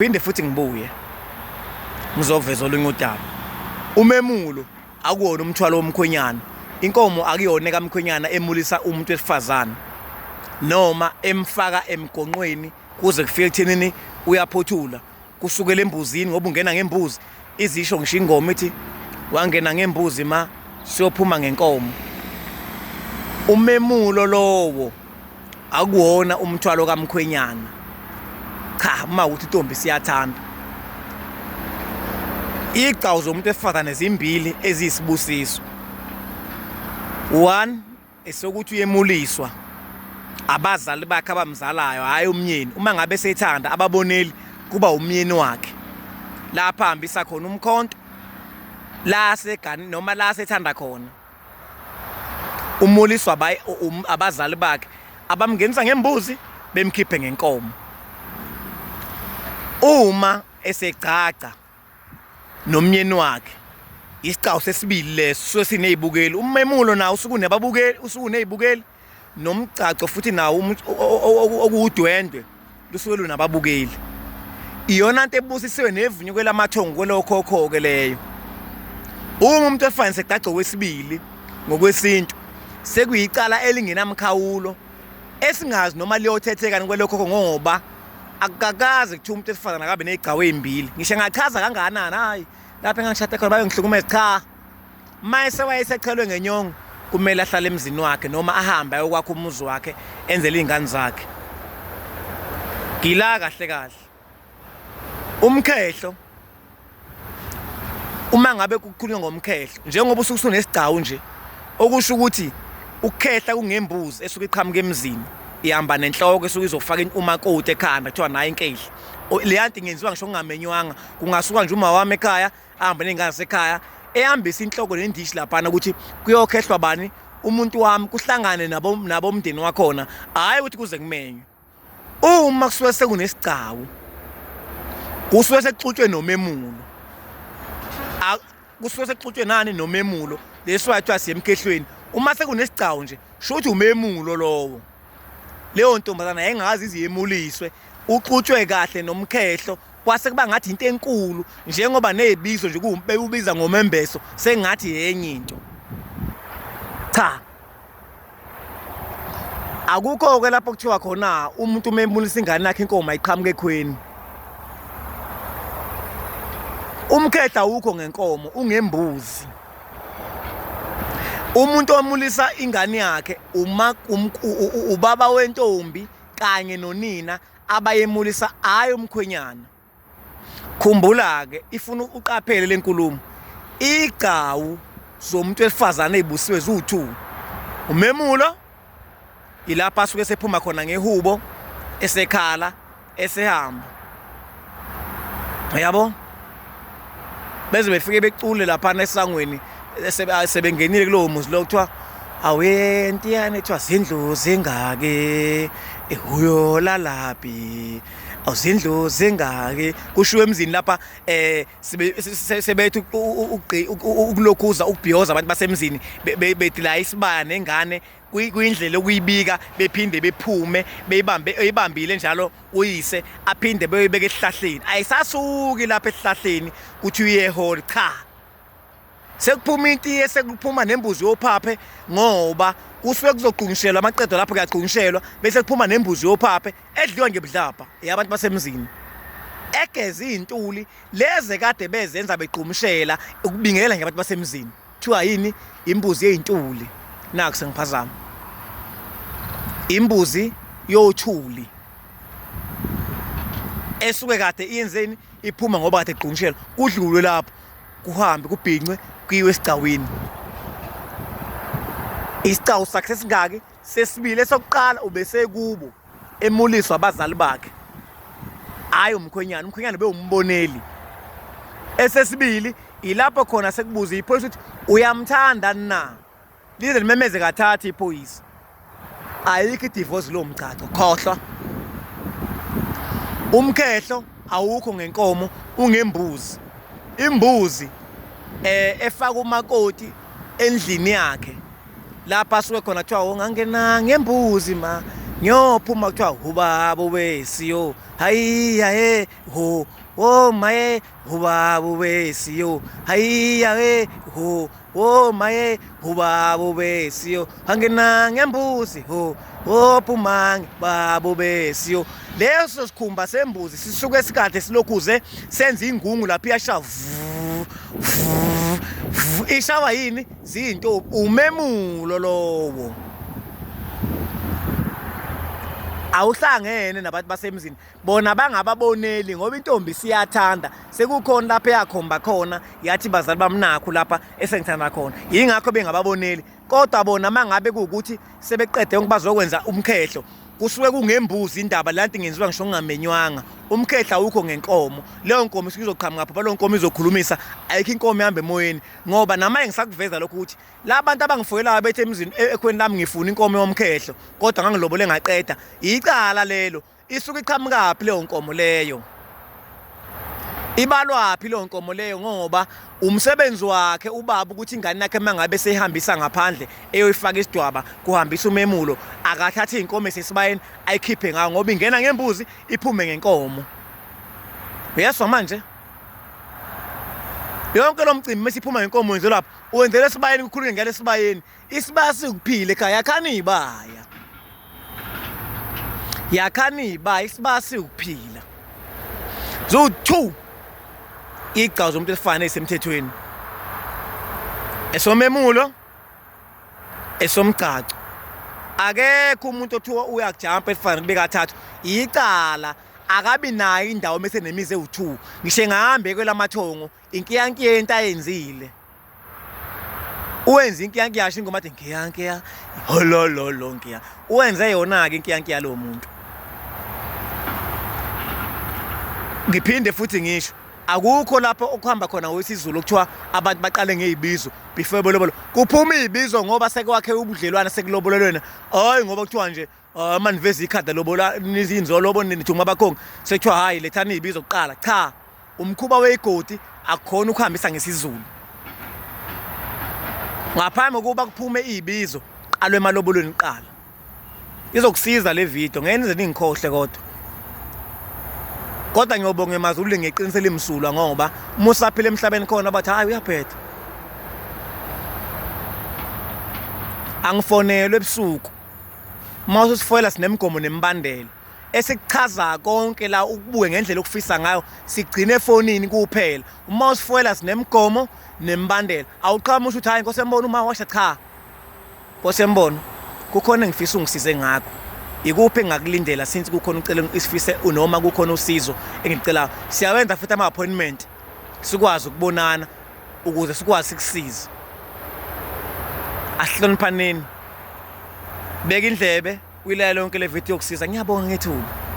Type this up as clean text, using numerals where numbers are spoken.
Phinde futhi ngibuye ngizoveza olunye udaba. Umemulo akuwona umthwalo womkhwenyana. Inkomo akuyona kaMkhwenyana emulisa umuntu wesifazana noma emfaka emgonqweni kuze kufike ekuthenini uyaphothula kusukela embuzini ngoba ungena ngembuzi izisho ngisho ingoma ithi wangena ngembuzi ma siyophuma ngenkomo. Umemulo lowo akuwona umthwalo kaMkhwenyana. Cha uma uthi intombi siyathanda. Igcawu zomuntu wesifazane ezimbili eziyisibusiso. One esokuthi uyemuliswa abazali bakhe abamzalayo hayi umyeni. Uma ngabe sethanda ababoneli kuba umyeni wakhe. Lapha hambisa khona umkhonto la segani noma la sethanda khona. Umuliswa abazali bakhe abamngenisa ngembuzi bemkhiphe ngenkomo. Uma esegcaca nomyeni wakhe isicawu sesibili leso sinezibukeli. Umemulo nawo usukunebabukeli usukunezibukeli nomgcaco futhi nawo okudwendwe lusuke lunababukeli. Iyona into ebusisiwe nevunyuko lamathongo kwelokhokho ke leyo. Uma umuntu efana segcaco wesibili ngokwesintu sekuyicala elingenamkhawulo esingazi noma liyothetheka kwelokhokho ngoba akakaze kuthi umuntu esifazana akabe nezigcawu ezimbili. Ngisho ngachaza kangakanani hayi lapha engangishade khona bayongihlukumeza cha. Mayese wayesechelwe ngenyongo kumele ahlale emzini wakhe noma ahambe ayokwakha umuzi wakhe enzele izingane zakhe. Gila kahle kahle. Umkhehlo uma ngabe kukhulunywa ngomkhehlo njengoba usunesigcawu nje okusho ukuthi ukukhehla kungembuzi esuke iqhamuka emzini ihamba nenhloko esuke izofaka umakoti ekhanda kuthiwa nayo inkehla. Leyanto ingenziwa ngisho ngamenywanga kungasuka nje uma wami ekhaya ahamba nezingane zekhaya ehambisa inhloko nendishi lapha ukuthi kuyokhehlwa bani umuntu wami kuhlangane nabo umndeni wakhona hayi ukuthi kuze kumenywe. Uma kusuke sekunesigcawu kusuke sekuxutshwe nomemulo. Kusuke sekuxutshwe nani nomemulo leso wathi siyemkehlweni. Uma sekunesigcawu nje sho ukuthi umemulo lowo. Leyo ntombazana engazi iziyemuliswe uxutshwe kahle nomkhehlo kwase kuba ngathi into enkulu njengoba nezibizo nje kuubiza ngomembeso sengathi yenye into. Cha akukho ke lapho kuthiwa khona umuntu umemulisa ingane yakhe inkomo ayiqhamuke ekhweni. Umkhehla ukho ngenkomo ungembuzi. Umuntu omulisa ingane yakhe ubaba wentombi kanye nonina abayemulisa hayi umkhwenyana. Khumbula ke ifuna uqaphele lenkulumo. Igcawu zomuntu wesifazane ezibusiwe zu2. Umemulo ilapha asuke sephuma khona ngehubo esekhala esehamba. Yabo? Beze befike becule lapha nesangweni sebengenile kulowo muzi lo kuthiwa awentiyane ethiwa zindlozi engake ehuyo lalaphi awuzindlozi engake kushiwe emzini lapha sebethi ukulokhuza ukubhiyoza abantu basemzini bethi la isibaya nengane kuyindlela okuyibika bephinde bephume beyibambile njalo uyise aphinde beyibeke esihlahleni ayisasuki lapha esihlahleni kuthi uyeholi cha. Sekuphuma intiye sekuphuma nembuzi yophaphe ngoba kusuke kuzoqhungishelwa amaqedo lapho kuyaqhungishelwa bese kuphuma nembuzi yophaphe edliwa ngebudlapha yabantu basemzini egeza izintuli leze kade bezenza beqhumishela ukubingelela nje abantu basemzini kuthiwa yini imbuzi yezintuli. Naku sengiphazama imbuzi yothuli esuke kade iyenzeni iphuma ngoba kade eqhungishelwa kudlulwe lapho kuhambe kubhincwe kuyiwe esigcawini. Isicawu sakhe singaki sesibili esokuqala ubese kubo emuliswa abazali bakhe hayi umkhwenyana. Umkhwenyana bewumboneli. Esesibili ilapho khona sekubuza iphoyisa ukuthi uyamthanda na lize limemeze kathathu iphoyisa. Ayikho idivorce lo mchacho khohlwa. Umkhehlo awukho ngenkomo ungembuzi. Imbuzi efaka umakoti endlini yakhe lapha asuke khona kuthiwa ungangena ngembuzi ma ngiyophuma kuthiwa ubaba wesiyo hayiya he ho oh maye ubaba wesiyo hayiya he ho oh maye ubaba wesiyo angena ngembuzi ho ophumange babo besiyo leso sikhumba sembuzi sisuke esikade silokhuze senza ingungu lapha iyasha ishawa yini zinto umemulo lowo awuhlangene nabantu basemzini bona bangababoneli ngoba intombi siyathanda sekukhona lapha yakhomba khona yathi bazali bamnakho lapha esengithanda khona yingakho bengababoneli kodwa bona mangabe kuukuthi sebeqede yonke bazokwenza umkhehlo kusuke kungembuzi indaba lanti ngenziwa ngisho ngamenywanga umkhehla ukho ngenkomo leyo nkomo isizoqhamuka phela leyo nkomo izokhulumisa ayikho inkomo ihamba emoyeni ngoba nama engisakuveza lokho ukuthi labantu abangifoyela bethe emzini ekhweni lami ngifuna inkomo yomkhehlo kodwa ngangilobole ngaqeda icala lelo isuke iqhamuka phi leyo nkomo leyo ibalwaphi leyo nkomo leyo ngoba umsebenzi wakhe ubaba ukuthi ingane yakhe mangabe seyihambisa ngaphandle eyoyifaka isidwaba kuhambisa umemulo akathatha inkomo esesibayeni ayikhiphe ngayo ngoba ingena ngembuzi iphume ngenkomo uyaswa manje yonke lo mcimbi mesiphuma ngenkomo wenze lapha wenzele esibayeni kukhulunywe ngale sibayeni isibaya sikuphile ekhaya yakhani ibaya isibaya sikuphila zo2 igcawu zomuntu elifana esemthethweni esomemulo esomgcaco akekho umuntu othiwa uyakujampa elifana bekathathu icala akabi nayo indawo mase nemize u2 ngisho ngahambe kwelamathongo inkiyankiyenta ayenzile uwenza inkiyankiya yasho ingoma athi nkiyankiya holololo nkiya uwenze yona ke inkiyankiya lo muntu ngiphinde futhi ngisho akukho lapho okuhamba khona wesizulu kuthiwa abantu baqale ngezibizo before bolobolo kuphuma izibizo ngoba sekwakhe ubudlelwane sekulobolelwana hayi ngoba kuthiwa nje maniveza ikhada lobola nizinzolo nithuma abakhongi sekuthiwa hayi lethani izibizo kuqala cha umkhuba weyigodi akukhona ukuhambisa ngesizulu ngaphambi kokuba kuphume izibizo qalwe emalobolweni kuqala izokusiza le video ngenze ningikhohle kodwa ngiyobonga emazulu ngeqinisele imsulwa ngoba musaphile emhlabeni khona bathi hayi uyaphetha angifonelwe ebusuku mawuse sifoyela sinemgomo nembandelo esikuchaza konke la ukubuke ngendlela okufisa ngayo sigcine efonini kuphela uma usifoyela sinemgomo nembandelo awuqhamushi uthi hayi inkosi embona uma washa cha inkosi embona kukhona engifisa ungisize ngakho ikuphi engakulindela since kukhona ucela isifise noma kukhona usizo engicela siyawenza futhi ama appointment sikwazi ukubonana ukuze sikwazi ukusiza ahloniphaneni beka indlebe uyilala yonke le video yokusiza ngiyabonga ngethuba